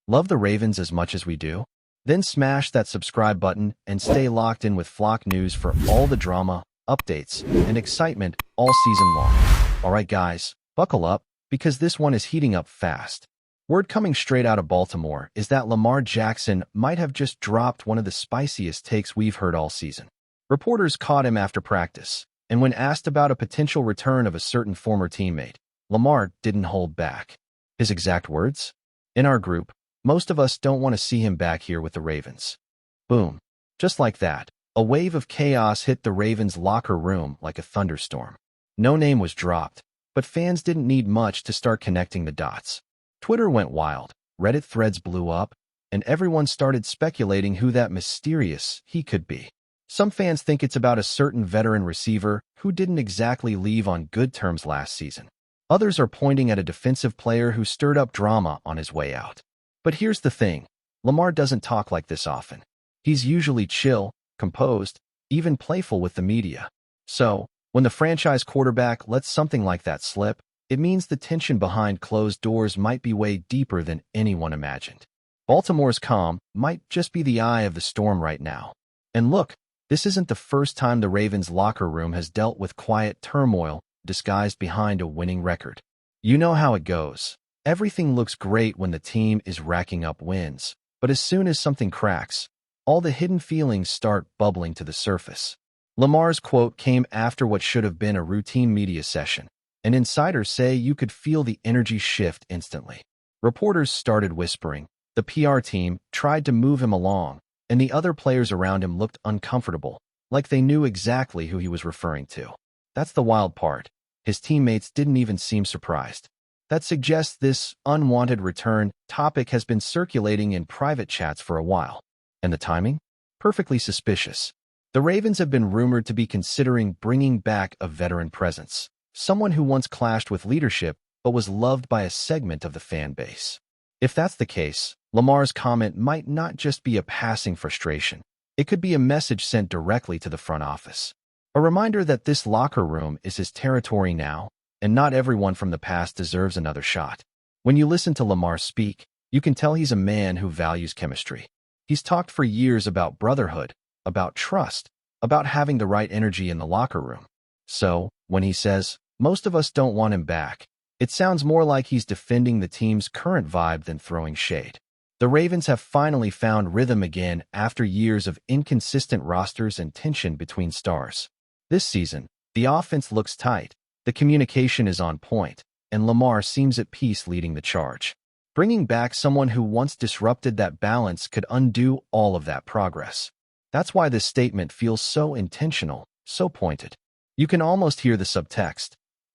Love the Ravens as much as we do? Then smash that subscribe button and stay locked in with Flock News for all the drama, updates, and excitement all season long. Alright guys, buckle up, because this one is heating up fast. Word coming straight out of Baltimore is that Lamar Jackson might have just dropped one of the spiciest takes we've heard all season. Reporters caught him after practice, and when asked about a potential return of a certain former teammate, Lamar didn't hold back. His exact words? In our group, most of us don't want to see him back here with the Ravens. Boom. Just like that, a wave of chaos hit the Ravens' locker room like a thunderstorm. No name was dropped, but fans didn't need much to start connecting the dots. Twitter went wild, Reddit threads blew up, and everyone started speculating who that mysterious he could be. Some fans think it's about a certain veteran receiver who didn't exactly leave on good terms last season. Others are pointing at a defensive player who stirred up drama on his way out. But here's the thing, Lamar doesn't talk like this often. He's usually chill, composed, even playful with the media. So, when the franchise quarterback lets something like that slip, it means the tension behind closed doors might be way deeper than anyone imagined. Baltimore's calm might just be the eye of the storm right now. And look, this isn't the first time the Ravens' locker room has dealt with quiet turmoil disguised behind a winning record. You know how it goes. Everything looks great when the team is racking up wins, but as soon as something cracks, all the hidden feelings start bubbling to the surface. Lamar's quote came after what should have been a routine media session, and insiders say you could feel the energy shift instantly. Reporters started whispering, the PR team tried to move him along, and the other players around him looked uncomfortable, like they knew exactly who he was referring to. That's the wild part. His teammates didn't even seem surprised. That suggests this unwanted return topic has been circulating in private chats for a while. And the timing? Perfectly suspicious. The Ravens have been rumored to be considering bringing back a veteran presence, someone who once clashed with leadership but was loved by a segment of the fan base. If that's the case, Lamar's comment might not just be a passing frustration. It could be a message sent directly to the front office. A reminder that this locker room is his territory now, and not everyone from the past deserves another shot. When you listen to Lamar speak, you can tell he's a man who values chemistry. He's talked for years about brotherhood, about trust, about having the right energy in the locker room. So, when he says, most of us don't want him back, it sounds more like he's defending the team's current vibe than throwing shade. The Ravens have finally found rhythm again after years of inconsistent rosters and tension between stars. This season, the offense looks tight, the communication is on point, and Lamar seems at peace leading the charge. Bringing back someone who once disrupted that balance could undo all of that progress. That's why this statement feels so intentional, so pointed. You can almost hear the subtext.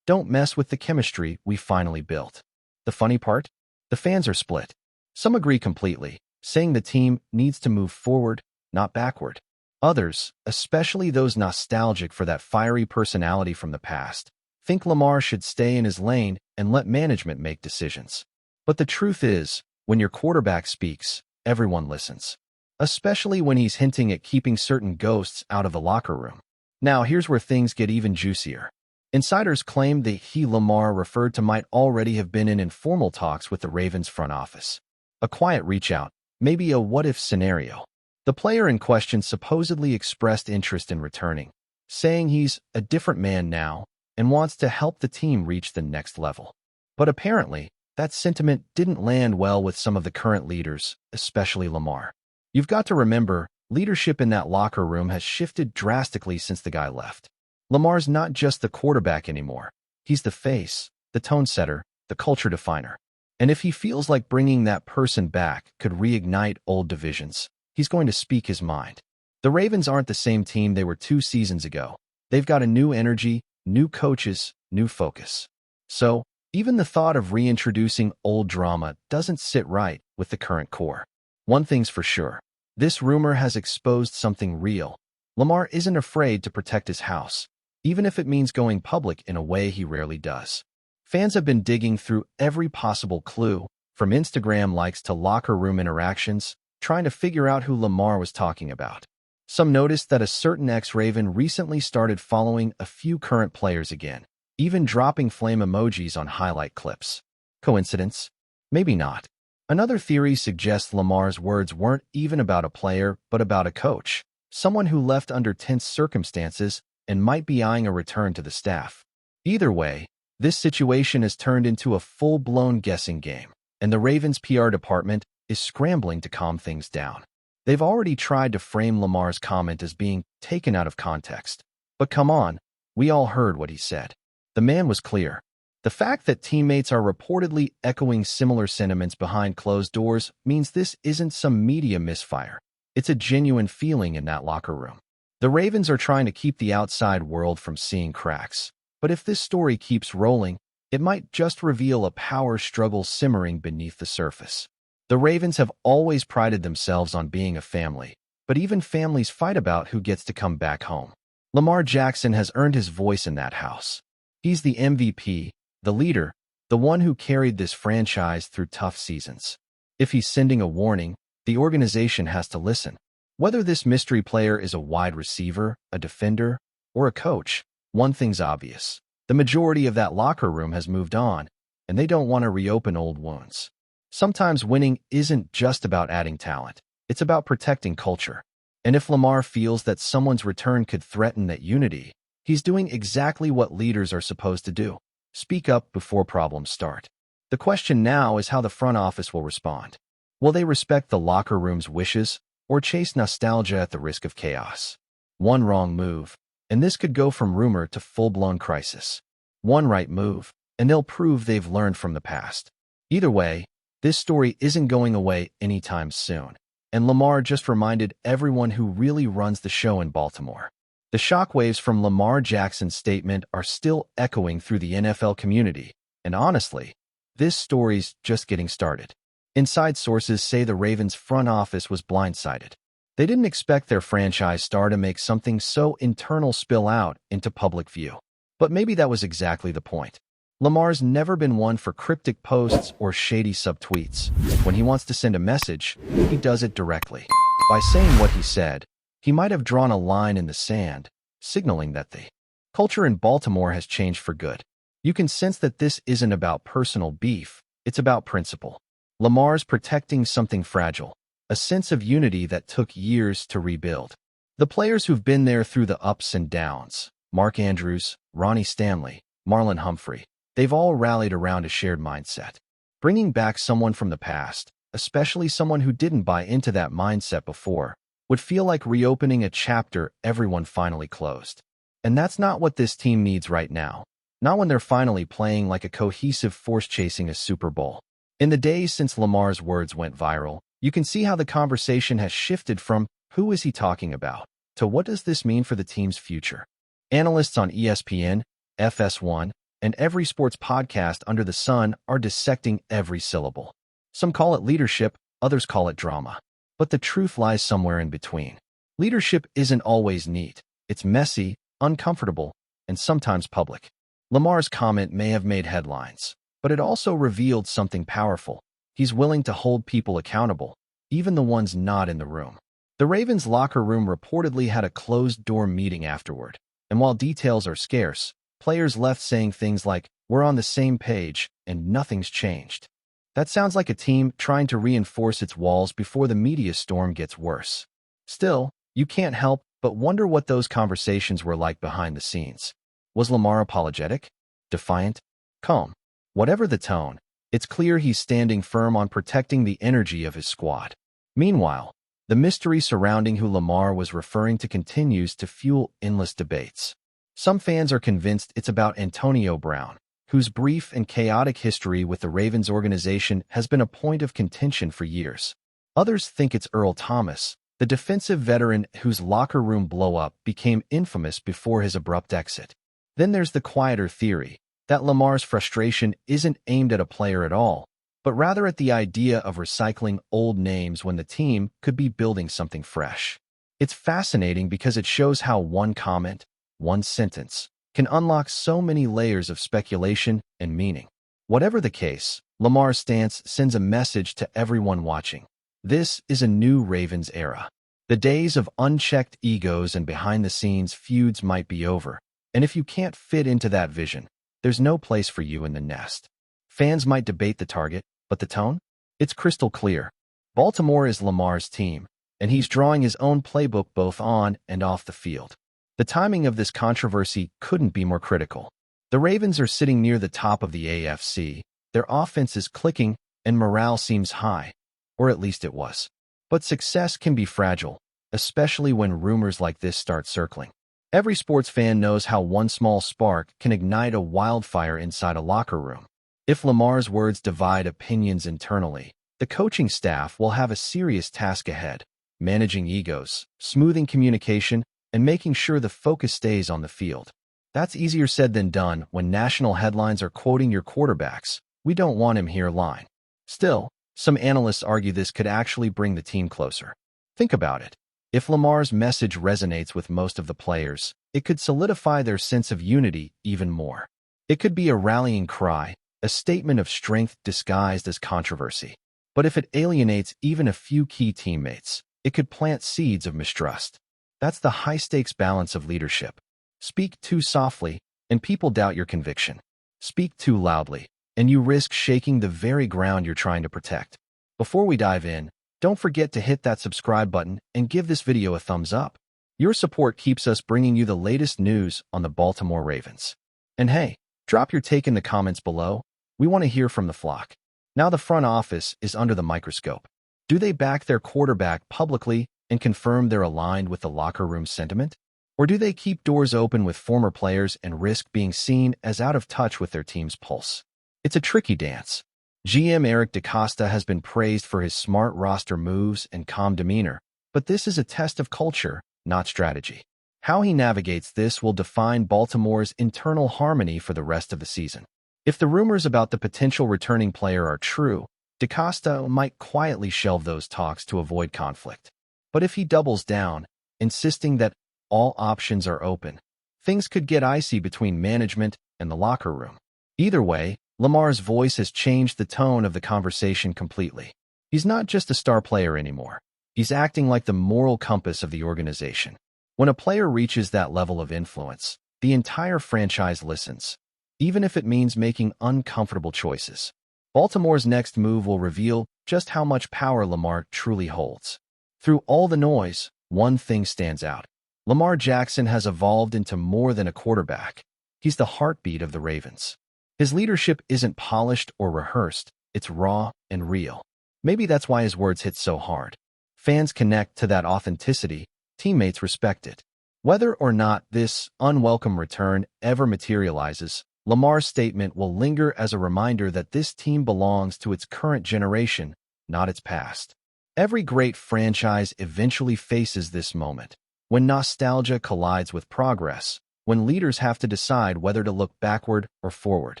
Don't mess with the chemistry we finally built. The funny part? The fans are split. Some agree completely, saying the team needs to move forward, not backward. Others, especially those nostalgic for that fiery personality from the past, think Lamar should stay in his lane and let management make decisions. But the truth is, when your quarterback speaks, everyone listens. Especially when he's hinting at keeping certain ghosts out of the locker room. Now here's where things get even juicier. Insiders claim that Lamar referred to might already have been in informal talks with the Ravens front office. A quiet reach-out, maybe a what-if scenario. The player in question supposedly expressed interest in returning, saying he's a different man now and wants to help the team reach the next level. But apparently, that sentiment didn't land well with some of the current leaders, especially Lamar. You've got to remember, leadership in that locker room has shifted drastically since the guy left. Lamar's not just the quarterback anymore. He's the face, the tone setter, the culture definer. And if he feels like bringing that person back could reignite old divisions, he's going to speak his mind. The Ravens aren't the same team they were 2 seasons ago. They've got a new energy, new coaches, new focus. So, even the thought of reintroducing old drama doesn't sit right with the current core. One thing's for sure. This rumor has exposed something real. Lamar isn't afraid to protect his house, even if it means going public in a way he rarely does. Fans have been digging through every possible clue, from Instagram likes to locker room interactions, trying to figure out who Lamar was talking about. Some noticed that a certain ex-Raven recently started following a few current players again, even dropping flame emojis on highlight clips. Coincidence? Maybe not. Another theory suggests Lamar's words weren't even about a player, but about a coach, someone who left under tense circumstances and might be eyeing a return to the staff. Either way, this situation has turned into a full-blown guessing game, and the Ravens' PR department is scrambling to calm things down. They've already tried to frame Lamar's comment as being taken out of context. But come on, we all heard what he said. The man was clear. The fact that teammates are reportedly echoing similar sentiments behind closed doors means this isn't some media misfire. It's a genuine feeling in that locker room. The Ravens are trying to keep the outside world from seeing cracks. But if this story keeps rolling, it might just reveal a power struggle simmering beneath the surface. The Ravens have always prided themselves on being a family, but even families fight about who gets to come back home. Lamar Jackson has earned his voice in that house. He's the MVP, the leader, the one who carried this franchise through tough seasons. If he's sending a warning, the organization has to listen. Whether this mystery player is a wide receiver, a defender, or a coach, one thing's obvious. The majority of that locker room has moved on, and they don't want to reopen old wounds. Sometimes winning isn't just about adding talent. It's about protecting culture. And if Lamar feels that someone's return could threaten that unity, he's doing exactly what leaders are supposed to do. Speak up before problems start. The question now is how the front office will respond. Will they respect the locker room's wishes or chase nostalgia at the risk of chaos? One wrong move, and this could go from rumor to full-blown crisis. One right move, and they'll prove they've learned from the past. Either way, this story isn't going away anytime soon, and Lamar just reminded everyone who really runs the show in Baltimore. The shockwaves from Lamar Jackson's statement are still echoing through the NFL community, and honestly, this story's just getting started. Inside sources say the Ravens' front office was blindsided. They didn't expect their franchise star to make something so internal spill out into public view. But maybe that was exactly the point. Lamar's never been one for cryptic posts or shady subtweets. When he wants to send a message, he does it directly. By saying what he said, he might have drawn a line in the sand, signaling that the culture in Baltimore has changed for good. You can sense that this isn't about personal beef, it's about principle. Lamar's protecting something fragile, a sense of unity that took years to rebuild. The players who've been there through the ups and downs, Mark Andrews, Ronnie Stanley, Marlon Humphrey, they've all rallied around a shared mindset. Bringing back someone from the past, especially someone who didn't buy into that mindset before, would feel like reopening a chapter everyone finally closed. And that's not what this team needs right now. Not when they're finally playing like a cohesive force chasing a Super Bowl. In the days since Lamar's words went viral, you can see how the conversation has shifted from who is he talking about to what does this mean for the team's future. Analysts on ESPN, FS1, and every sports podcast under the sun are dissecting every syllable. Some call it leadership, others call it drama. But the truth lies somewhere in between. Leadership isn't always neat. It's messy, uncomfortable, and sometimes public. Lamar's comment may have made headlines, but it also revealed something powerful. He's willing to hold people accountable, even the ones not in the room. The Ravens' locker room reportedly had a closed-door meeting afterward, and while details are scarce, players left saying things like, "We're on the same page, and nothing's changed." That sounds like a team trying to reinforce its walls before the media storm gets worse. Still, you can't help but wonder what those conversations were like behind the scenes. Was Lamar apologetic? Defiant? Calm? Whatever the tone, it's clear he's standing firm on protecting the energy of his squad. Meanwhile, the mystery surrounding who Lamar was referring to continues to fuel endless debates. Some fans are convinced it's about Antonio Brown, whose brief and chaotic history with the Ravens organization has been a point of contention for years. Others think it's Earl Thomas, the defensive veteran whose locker room blow-up became infamous before his abrupt exit. Then there's the quieter theory that Lamar's frustration isn't aimed at a player at all, but rather at the idea of recycling old names when the team could be building something fresh. It's fascinating because it shows how one comment, one sentence, can unlock so many layers of speculation and meaning. Whatever the case, Lamar's stance sends a message to everyone watching. This is a new Ravens era. The days of unchecked egos and behind-the-scenes feuds might be over, and if you can't fit into that vision, there's no place for you in the nest. Fans might debate the target, but the tone? It's crystal clear. Baltimore is Lamar's team, and he's drawing his own playbook both on and off the field. The timing of this controversy couldn't be more critical. The Ravens are sitting near the top of the AFC, their offense is clicking, and morale seems high. Or at least it was. But success can be fragile, especially when rumors like this start circling. Every sports fan knows how one small spark can ignite a wildfire inside a locker room. If Lamar's words divide opinions internally, the coaching staff will have a serious task ahead, managing egos, smoothing communication, and making sure the focus stays on the field. That's easier said than done when national headlines are quoting your quarterbacks. "We don't want him here" line. Still, some analysts argue this could actually bring the team closer. Think about it. If Lamar's message resonates with most of the players, it could solidify their sense of unity even more. It could be a rallying cry, a statement of strength disguised as controversy. But if it alienates even a few key teammates, it could plant seeds of mistrust. That's the high-stakes balance of leadership. Speak too softly, and people doubt your conviction. Speak too loudly, and you risk shaking the very ground you're trying to protect. Before we dive in, don't forget to hit that subscribe button and give this video a thumbs up. Your support keeps us bringing you the latest news on the Baltimore Ravens. And hey, drop your take in the comments below. We want to hear from the flock. Now the front office is under the microscope. Do they back their quarterback publicly and confirm they're aligned with the locker room sentiment? Or do they keep doors open with former players and risk being seen as out of touch with their team's pulse? It's a tricky dance. GM Eric DeCosta has been praised for his smart roster moves and calm demeanor, but this is a test of culture, not strategy. How he navigates this will define Baltimore's internal harmony for the rest of the season. If the rumors about the potential returning player are true, DeCosta might quietly shelve those talks to avoid conflict. But if he doubles down, insisting that all options are open, things could get icy between management and the locker room. Either way, Lamar's voice has changed the tone of the conversation completely. He's not just a star player anymore. He's acting like the moral compass of the organization. When a player reaches that level of influence, the entire franchise listens, even if it means making uncomfortable choices. Baltimore's next move will reveal just how much power Lamar truly holds. Through all the noise, one thing stands out. Lamar Jackson has evolved into more than a quarterback. He's the heartbeat of the Ravens. His leadership isn't polished or rehearsed, it's raw and real. Maybe that's why his words hit so hard. Fans connect to that authenticity, teammates respect it. Whether or not this unwelcome return ever materializes, Lamar's statement will linger as a reminder that this team belongs to its current generation, not its past. Every great franchise eventually faces this moment, when nostalgia collides with progress, when leaders have to decide whether to look backward or forward.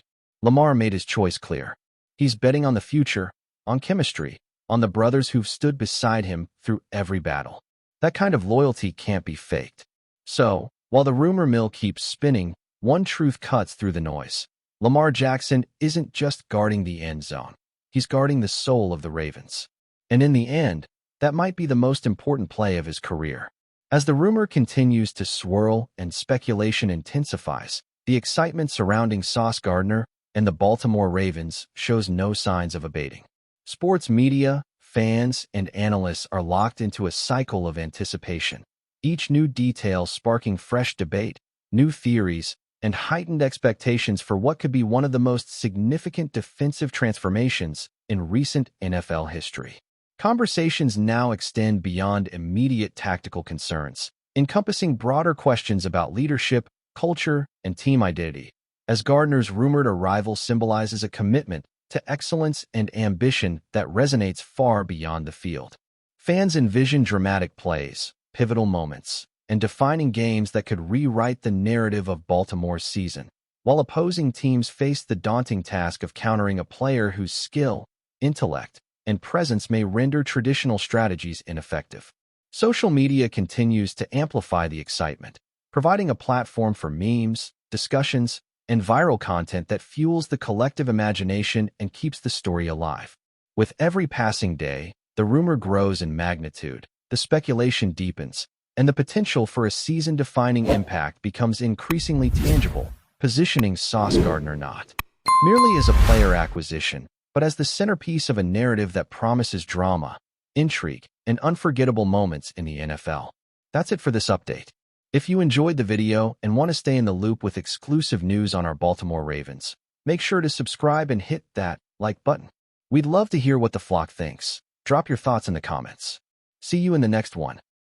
Lamar made his choice clear. He's betting on the future, on chemistry, on the brothers who've stood beside him through every battle. That kind of loyalty can't be faked. So, while the rumor mill keeps spinning, one truth cuts through the noise. Lamar Jackson isn't just guarding the end zone. He's guarding the soul of the Ravens. And in the end, that might be the most important play of his career. As the rumor continues to swirl and speculation intensifies, the excitement surrounding Sauce Gardner and the Baltimore Ravens shows no signs of abating. Sports media, fans, and analysts are locked into a cycle of anticipation, each new detail sparking fresh debate, new theories, and heightened expectations for what could be one of the most significant defensive transformations in recent NFL history. Conversations now extend beyond immediate tactical concerns, encompassing broader questions about leadership, culture, and team identity. As Gardner's rumored arrival symbolizes a commitment to excellence and ambition that resonates far beyond the field. Fans envision dramatic plays, pivotal moments, and defining games that could rewrite the narrative of Baltimore's season, while opposing teams face the daunting task of countering a player whose skill, intellect, and presence may render traditional strategies ineffective. Social media continues to amplify the excitement, providing a platform for memes, discussions, and viral content that fuels the collective imagination and keeps the story alive. With every passing day, the rumor grows in magnitude, the speculation deepens, and the potential for a season-defining impact becomes increasingly tangible, positioning Sauce Gardner not merely as a player acquisition, but as the centerpiece of a narrative that promises drama, intrigue, and unforgettable moments in the NFL. That's it for this update. If you enjoyed the video and want to stay in the loop with exclusive news on our Baltimore Ravens, make sure to subscribe and hit that like button. We'd love to hear what the flock thinks. Drop your thoughts in the comments. See you in the next one.